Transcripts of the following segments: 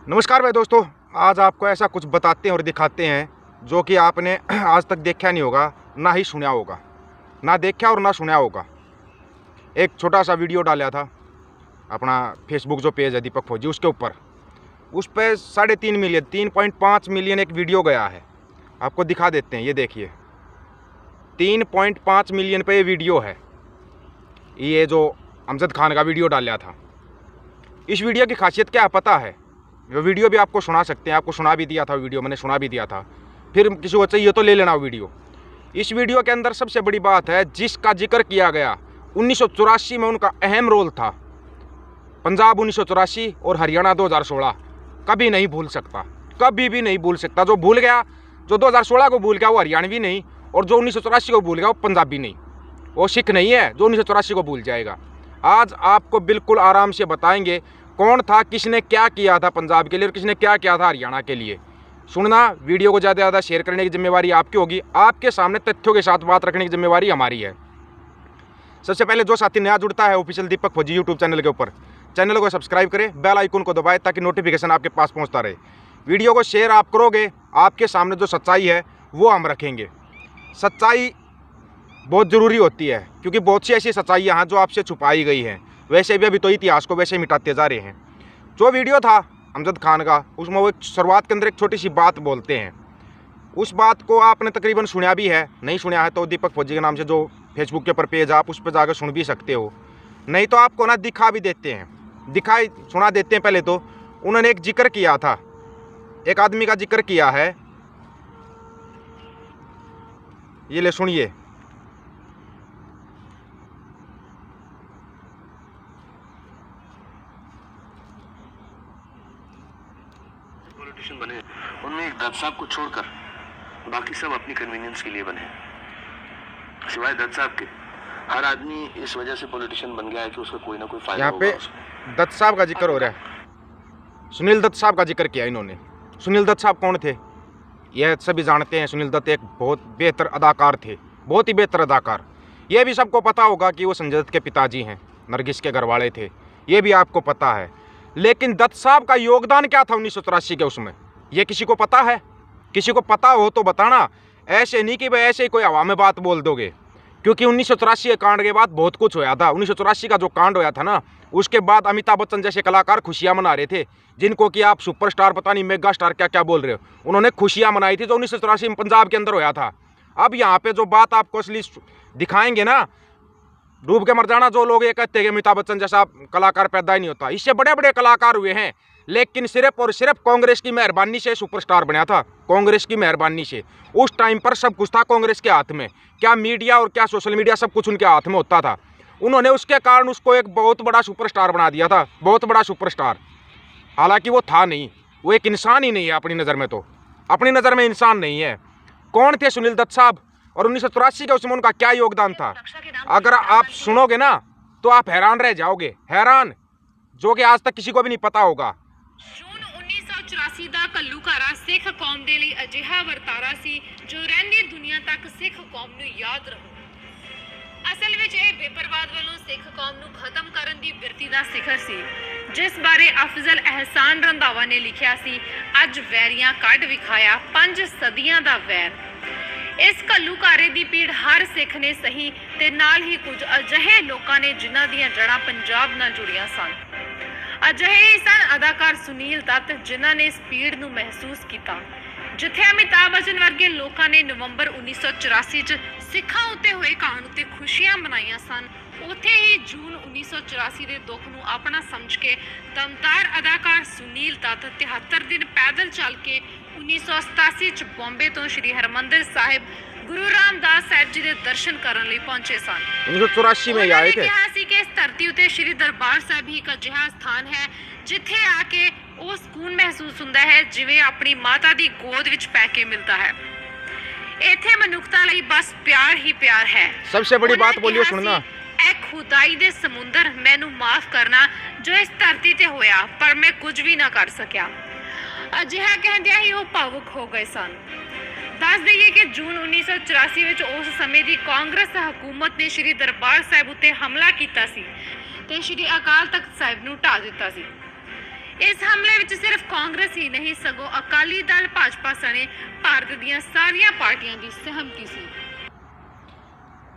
नमस्कार भाई दोस्तों, आज आपको ऐसा कुछ बताते हैं और दिखाते हैं जो कि आपने आज तक देखा नहीं होगा, ना ही सुना होगा, ना देखा और ना सुना होगा। एक छोटा सा वीडियो डाला था अपना फेसबुक जो पेज है दीपक फौजी, उसके ऊपर उस पर 3.5 मिलियन 3.5 मिलियन एक वीडियो गया है। आपको दिखा देते हैं, ये देखिए 3.5 मिलियन पे ये वीडियो है। ये जो अमजद खान का वीडियो डाला था, इस वीडियो की खासियत क्या है पता है? वो वीडियो भी आपको सुना सकते हैं, आपको सुना भी दिया था वीडियो, मैंने सुना भी दिया था। फिर किसी को चाहिए तो ले लेना वीडियो। इस वीडियो के अंदर सबसे बड़ी बात है, जिसका जिक्र किया गया 1984 में उनका अहम रोल था। पंजाब 1984 और हरियाणा 2016 कभी नहीं भूल सकता, कभी भी नहीं भूल सकता। जो भूल गया, जो 2016 को भूल गया वो हरियाणवी नहीं, और जो 1984 को भूल गया वो पंजाबी नहीं, वो सिख नहीं है जो 1984 को भूल जाएगा। आज आपको बिल्कुल आराम से बताएंगे कौन था, किसने क्या किया था पंजाब के लिए और किसने क्या किया था हरियाणा के लिए। सुनना, वीडियो को ज़्यादा से ज़्यादा शेयर करने की जिम्मेवारी आपकी होगी, आपके सामने तथ्यों के साथ बात रखने की जिम्मेवारी हमारी है। सबसे पहले जो साथी नया जुड़ता है ऑफिशियल दीपक फौजी यूट्यूब चैनल के ऊपर, चैनल को सब्सक्राइब करें, बेल आइकन को दबाएं ताकि नोटिफिकेशन आपके पास पहुंचता रहे। वीडियो को शेयर आप करोगे, आपके सामने जो सच्चाई है वो हम रखेंगे। सच्चाई बहुत ज़रूरी होती है, क्योंकि बहुत सी ऐसी सच्चाइयाँ हैं जो आपसे छुपाई गई हैं। वैसे भी अभी तो इतिहास को वैसे मिटाते जा रहे हैं। जो वीडियो था अमजद खान का, उसमें वो शुरुआत के अंदर एक छोटी सी बात बोलते हैं। उस बात को आपने तकरीबन सुना भी है, नहीं सुना है तो दीपक फौजी के नाम से जो फेसबुक के ऊपर पेज आप उस पर जाकर सुन भी सकते हो, नहीं तो आपको ना दिखा भी देते हैं, दिखाई सुना देते हैं। पहले तो उन्होंने एक जिक्र किया था, एक आदमी का जिक्र किया है, ये ले सुनिए। पॉलिटिशियन बने, उनमें एक दत्त साहब को छोड़कर बाकी सब अपनी कन्वीनियंस के लिए बने। सिवाय दत्त साहब के हर आदमी इस वजह से पॉलिटिशियन बन गया है कि उसका कोई ना कोई फायदा यहाँ पे दत्त साहब का जिक्र हो रहा है, सुनील दत्त साहब का जिक्र किया इन्होंने। सुनील दत्त साहब कौन थे? यह सभी जानते हैं। सुनील दत्त एक बहुत बेहतर अदाकार थे, बहुत ही बेहतर अदाकार। यह भी सबको पता होगा कि वो संजय दत्त के पिताजी हैं, नरगिस के घर वाले थे, ये भी आपको पता है। लेकिन दत्त साहब का योगदान क्या था 1984 के उसमें, ये किसी को पता है? किसी को पता हो तो बताना, ऐसे नहीं कि भाई ऐसे ही कोई हवा में बात बोल दोगे। क्योंकि 1984 के कांड के बाद बहुत कुछ होया था। 1984 का जो कांड होया था ना, उसके बाद अमिताभ बच्चन जैसे कलाकार खुशियां मना रहे थे, जिनको कि आप सुपरस्टार पता नहीं मेगा स्टार क्या क्या बोल रहे हो, उन्होंने खुशियां मनाई थी जो 1984 में पंजाब के अंदर होया था। अब यहाँ पे जो बात आपको असली दिखाएंगे ना, डूब के मर जाना। जो लोग ये कहते हैं कि अमिताभ बच्चन जैसा कलाकार पैदा ही नहीं होता, इससे बड़े बड़े कलाकार हुए हैं, लेकिन सिर्फ और सिर्फ कांग्रेस की मेहरबानी से सुपरस्टार बना था। कांग्रेस की मेहरबानी से। उस टाइम पर सब कुछ था कांग्रेस के हाथ में, क्या मीडिया और क्या सोशल मीडिया, सब कुछ उनके हाथ में होता था। उन्होंने उसके कारण उसको एक बहुत बड़ा सुपरस्टार बना दिया था, बहुत बड़ा सुपरस्टार। हालांकि वो था नहीं, वो एक इंसान ही नहीं है अपनी नज़र में, तो अपनी नज़र में इंसान नहीं है। कौन थे सुनील दत्त साहब और 1984 के उसमें उनका क्या योगदान था? अगर आप सुनोगे ना तो आप हैरान रह जाओगे, हैरान, जो कि आज तक किसी को भी नहीं पता होगा। जून 1984 ਦਾ ਘੱਲੂਘਾਰਾ ਸਿੱਖ ਕੌਮ ਦੇ ਲਈ ਅਜਿਹਾ ਵਰਤਾਰਾ ਸੀ ਜੋ ਰਹਿੰਦੀ ਦੁਨੀਆ ਤੱਕ ਸਿੱਖ ਕੌਮ ਨੂੰ ਯਾਦ ਰਹੂ। ਅਸਲ ਵਿੱਚ ਇਹ ਬੇਪਰਵਾਹ ਵੱਲੋਂ ਸਿੱਖ ਕੌਮ ਨੂੰ ਖਤਮ ਕਰਨ ਦੀ ਬਿਰਤੀ ਦਾ ਸਿਖਰ ਸੀ, ਜਿਸ ਬਾਰੇ ਅਫਜ਼ਲ ਅਹਿਸਾਨ ਰੰਧਾਵਾ ਨੇ ਲਿਖਿਆ ਸੀ, ਅੱਜ ਵੈਰੀਆਂ ਕੱਢ ਵਿਖਾਇਆ 5 ਸਦੀਆਂ ਦਾ ਵੈਰ। ਇਸ ਘੱਲੂਘਾਰੇ ਦੀ ਪੀੜ ਹਰ ਸਿੱਖ ਨੇ ਸਹੀ ਤੇ ਨਾਲ ਹੀ ਕੁਝ ਅਜਿਹੇ ਲੋਕਾਂ ਨੇ ਜਿਨ੍ਹਾਂ ਦੀਆਂ ਜੜ੍ਹਾਂ ਪੰਜਾਬ ਨਾਲ ਜੁੜੀਆਂ ਸਨ। ਅਜਿਹੇ ਹੀ ਸਨ ਅਦਾਕਾਰ ਸੁਨੀਲ ਦੱਤ, ਜਿਨ੍ਹਾਂ ਨੇ ਇਸ ਪੀੜ ਨੂੰ ਮਹਿਸੂਸ ਕੀਤਾ। ਜਿੱਥੇ ਅਮਿਤਾਭ ਬੱਚਨ ਵਰਗੇ ਲੋਕਾਂ ਨੇ ਨਵੰਬਰ 1984 'ਚ ਸਿੱਖਾਂ ਉੱਤੇ ਹੋਏ ਕਾਂਡ ਉੱਤੇ ਖੁਸ਼ੀਆਂ ਮਨਾਈਆਂ ਸਨ, ਉੱਥੇ ਹੀ ਜੂਨ 1984 ਦੇ ਦੁੱਖ ਨੂੰ ਆਪਣਾ ਸਮਝ ਕੇ ਦਮਦਾਰ ਅਦਾਕਾਰ ਸੁਨੀਲ ਦੱਤ 73 ਦਿਨ ਪੈਦਲ ਚੱਲ ਕੇ 1987 'ਚ ਬੰਬੇ ਤੋਂ ਸ਼੍ਰੀ ਹਰਿਮੰਦਰ ਸਾਹਿਬ ਗੁਰੂ ਰਾਮਦਾਸ ਸਾਹਿਬ ਜੀ ਦੇ ਦਰਸ਼ਨ ਕਰਨ ਲਈ ਪਹੁੰਚੇ ਸਨ। 1984 में आए थे। ਕਿਹਾ ਸੀ ਕਿ ਇਸ ਧਰਤੀ ਉੱਤੇ ਸ਼੍ਰੀ ਦਰਬਾਰ ਸਾਹਿਬ ਹੀ ਇੱਕ ਅਜਿਹਾ ਸਥਾਨ ਹੈ ਜਿੱਥੇ ਆ ਕੇ ਉਹ ਸਕੂਨ ਮਹਿਸੂਸ ਹੁੰਦਾ ਹੈ ਜਿਵੇਂ ਆਪਣੀ ਮਾਤਾ ਦੀ ਗੋਦ ਵਿੱਚ ਪੈ ਕੇ ਮਿਲਦਾ ਹੈ। ਇੱਥੇ ਮਨੁੱਖਤਾ ਲਈ ਬਸ ਪਿਆਰ ਹੀ ਪਿਆਰ ਹੈ। सबसे बड़ी बात बोलियो सुनना, ਐ ਖੁਦਾਈ ਦੇ ਸਮੁੰਦਰ, ਮੈਨੂੰ ਮਾਫ ਕਰਨਾ ਜੋ ਇਸ ਧਰਤੀ ਤੇ ਹੋਇਆ, ਪਰ ਮੈਂ ਕੁਝ ਵੀ ਨਾ ਕਰ ਸਕਿਆ। ਅਜਿਹਾ ਕਹਿੰਦਿਆਂ ਹੀ ਉਹ ਭਾਵੁਕ ਹੋ ਗਏ ਸਨ। ਦੱਸ ਦਈਏ ਕਿ ਜੂਨ 1984 ਵਿੱਚ ਉਸ ਸਮੇਂ ਦੀ ਕਾਂਗਰਸ ਹਕੂਮਤ ਨੇ ਸ਼੍ਰੀ ਦਰਬਾਰ ਸਾਹਿਬ ਉੱਤੇ ਹਮਲਾ ਕੀਤਾ ਸੀ ਤੇ ਸ਼੍ਰੀ ਅਕਾਲ ਤਖਤ ਸਾਹਿਬ ਨੂੰ ਢਾਹ ਦਿੱਤਾ ਸੀ। ਇਸ ਹਮਲੇ ਵਿੱਚ ਸਿਰਫ ਕਾਂਗਰਸ ਹੀ ਨਹੀਂ ਸਗੋਂ ਅਕਾਲੀ ਦਲ ਭਾਜਪਾ ਸਣੇ ਭਾਰਤ ਦੀਆਂ ਸਾਰੀਆਂ ਪਾਰਟੀਆਂ ਦੀ सहमति ਸੀ।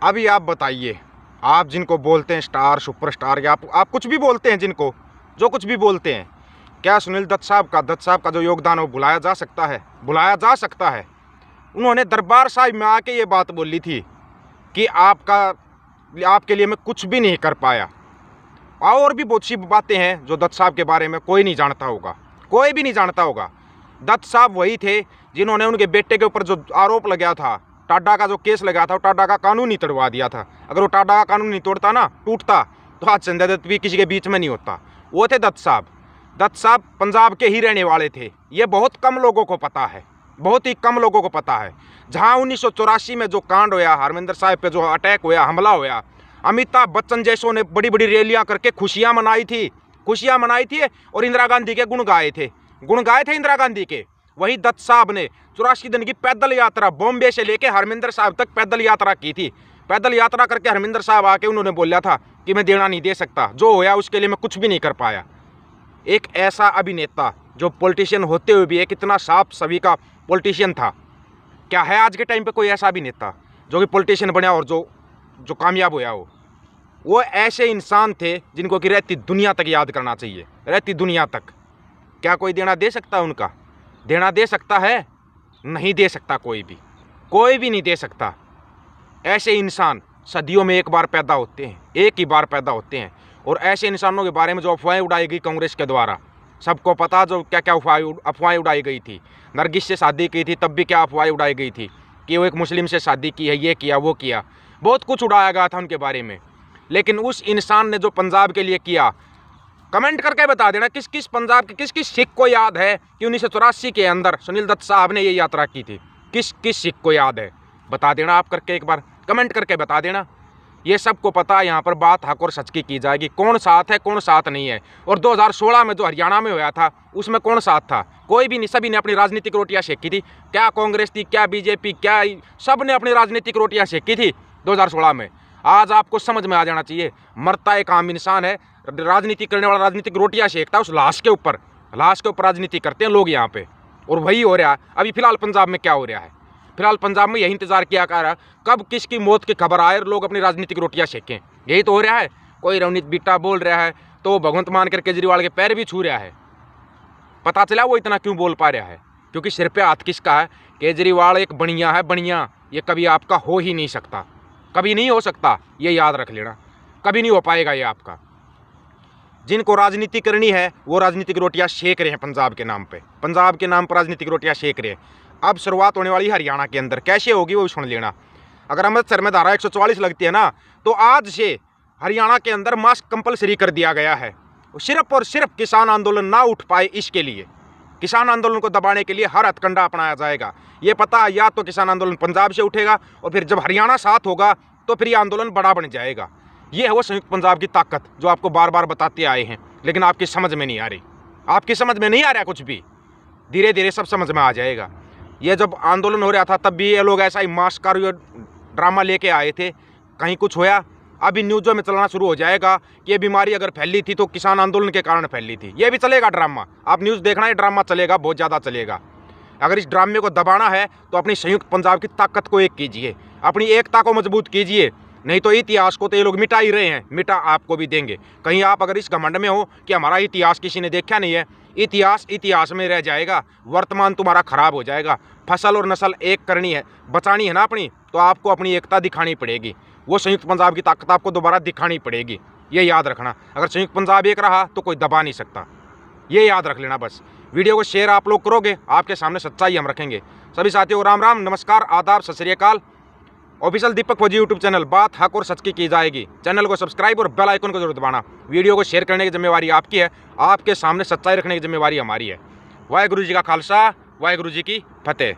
अभी आप बताइए, आप जिनको बोलते हैं स्टार सुपरस्टार या आप कुछ भी बोलते हैं, जिनको जो कुछ भी बोलते हैं, क्या सुनील दत्त साहब का जो योगदान है वो भुलाया जा सकता है? भुलाया जा सकता है। उन्होंने दरबार साहिब में आके ये बात बोली थी कि आपके लिए मैं कुछ भी नहीं कर पाया। और भी बहुत सी बातें हैं जो दत्त साहब के बारे में कोई नहीं जानता होगा, कोई भी नहीं जानता होगा। दत्त साहब वही थे जिन्होंने उनके बेटे के ऊपर जो आरोप लगा था, टाडा का जो केस लगा था, वो टाडा का कानून ही तोड़वा दिया था। अगर वो टाडा का कानून नहीं तोड़ता ना, टूटता, तो आज संजय दत्त भी किसी के बीच में नहीं होता। वो थे दत्त साहब। दत्त साहब पंजाब के ही रहने वाले थे। ये बहुत कम लोगों को पता है, बहुत ही कम लोगों को पता है। जहाँ 1984 में जो कांड होया, हरमिंदर साहब पे जो अटैक होया, हमला होया, अमिताभ बच्चन जैसों ने बड़ी बड़ी रैलियां करके खुशियां मनाई थी और इंदिरा गांधी के गुण गाए थे इंदिरा गांधी के। वही दत्त साहब ने 84 दिन की पैदल यात्रा बॉम्बे से लेके हरमिंदर साहब तक पैदल यात्रा की थी। पैदल यात्रा करके हरमिंदर साहब आके उन्होंने बोला था कि मैं देना नहीं दे सकता, जो होया उसके लिए मैं कुछ भी नहीं कर पाया। एक ऐसा अभिनेता जो पॉलिटिशियन होते हुए भी एक इतना साफ सभी का पॉलिटिशियन था, क्या है आज के टाइम पे कोई ऐसा अभिनेता जो कि पॉलिटिशियन बना और जो कामयाब होया हो? वो ऐसे इंसान थे जिनको कि रहती दुनिया तक याद करना चाहिए, रहती दुनिया तक। क्या कोई देना दे सकता है उनका? देना दे सकता है? नहीं दे सकता, कोई भी नहीं दे सकता। ऐसे इंसान सदियों में एक बार पैदा होते हैं, एक ही बार पैदा होते हैं। और ऐसे इंसानों के बारे में जो अफवाहें उड़ाई गई कांग्रेस के द्वारा, सबको पता जो क्या क्या अफवाहें उड़ाई गई थी। नरगिस से शादी की थी तब भी क्या अफवाहें उड़ाई गई थी कि वो एक मुस्लिम से शादी की है, ये किया वो किया, बहुत कुछ उड़ाया गया था उनके बारे में। लेकिन उस इंसान ने जो पंजाब के लिए किया, कमेंट करके बता देना किस किस पंजाब के किस किस सिख को याद है कि 1984 के अंदर सुनील दत्त साहब ने ये यात्रा की थी। किस किस सिख को याद है, बता देना आप करके, एक बार कमेंट करके बता देना। ये सबको पता, यहाँ पर बात हक और सच की जाएगी, कौन साथ है कौन साथ नहीं है। और 2016 में जो हरियाणा में हुआ था उसमें कौन साथ था? कोई भी नहीं, सभी ने अपनी राजनीतिक रोटियाँ सेकी थी। क्या कांग्रेस थी, क्या बीजेपी, क्या सब ने अपनी राजनीतिक रोटियाँ सेकी थी 2016 में। आज आपको समझ में आ जाना चाहिए, मरता एक आम इंसान है, राजनीति करने वाला राजनीतिक रोटियाँ सेकता है, उस लाश के ऊपर राजनीति करते हैं लोग यहाँ पे। और वही हो रहा है अभी फिलहाल पंजाब में। क्या हो रहा है फिलहाल पंजाब में? यही इंतजार किया कर रहा है कब किसकी मौत की खबर आए और लोग अपनी राजनीतिक रोटियाँ सेकें। यही तो हो रहा है। कोई रवनीत बिट्टा बोल रहा है तो भगवंत मानकर केजरीवाल के पैर भी छू रहा है। पता चला वो इतना क्यों बोल पा रहा है? क्योंकि सिर पे हाथ किसका है? केजरीवाल एक बढ़िया है, बढ़िया। ये कभी आपका हो ही नहीं सकता, कभी नहीं हो सकता, ये याद रख लेना। कभी नहीं हो पाएगा ये आपका। जिनको राजनीति करनी है वो राजनीतिक रोटियां सेक रहे हैं पंजाब के नाम पे, पंजाब के नाम पर राजनीतिक रोटियां सेक रहे हैं। अब शुरुआत होने वाली हरियाणा के अंदर, कैसे होगी वो सुन लेना। अगर अमृतसर में धारा 144 लगती है ना, तो आज से हरियाणा के अंदर मास्क कंपलसरी कर दिया गया है। सिर्फ और सिर्फ किसान आंदोलन ना उठ पाए इसके लिए, किसान आंदोलन को दबाने के लिए हर हथकंडा अपनाया जाएगा। ये पता, या तो किसान आंदोलन पंजाब से उठेगा और फिर जब हरियाणा साथ होगा तो फिर ये आंदोलन बड़ा बन जाएगा। ये है वो संयुक्त पंजाब की ताकत जो आपको बार बार बताते आए हैं, लेकिन आपकी समझ में नहीं आ रही, आपकी समझ में नहीं आ रहा कुछ भी। धीरे धीरे सब समझ में आ जाएगा। ये जब आंदोलन हो रहा था तब भी ये लोग ऐसा ही मास्क का ड्रामा लेके आए थे, कहीं कुछ होया। अभी न्यूज़ों में चलना शुरू हो जाएगा कि ये बीमारी अगर फैली थी तो किसान आंदोलन के कारण फैली थी। ये भी चलेगा ड्रामा, आप न्यूज़ देखना, ये ड्रामा चलेगा, बहुत ज़्यादा चलेगा। अगर इस ड्रामे को दबाना है तो अपनी संयुक्त पंजाब की ताकत को एक कीजिए, अपनी एकता को मजबूत कीजिए। नहीं तो इतिहास को तो ये लोग मिटा ही रहे हैं, मिटा आपको भी देंगे। कहीं आप अगर इस घमंड में हो कि हमारा इतिहास किसी ने देखा नहीं है, इतिहास में रह जाएगा, वर्तमान तुम्हारा खराब हो जाएगा। फसल और नस्ल एक करनी है, बचानी है ना अपनी, तो आपको अपनी एकता दिखानी पड़ेगी। वो संयुक्त पंजाब की ताकत आपको दोबारा दिखानी पड़ेगी, ये याद रखना। अगर संयुक्त पंजाब एक रहा तो कोई दबा नहीं सकता, ये याद रख लेना बस। वीडियो को शेयर आप लोग करोगे, आपके सामने सच्चाई हम रखेंगे। सभी साथियों राम राम, नमस्कार, आदाब, सत श्री अकाल। ऑफिशियल दीपक फौजी यूट्यूब चैनल, बात हक और सच की जाएगी। चैनल को सब्सक्राइब और बेल आइकन को जरूर दबाना। वीडियो को शेयर करने की जिम्मेवारी आपकी है, आपके सामने सच्चाई रखने की जिम्मेवारी हमारी है। वाहेगुरु जी का खालसा, वाहेगुरु जी की फतेह।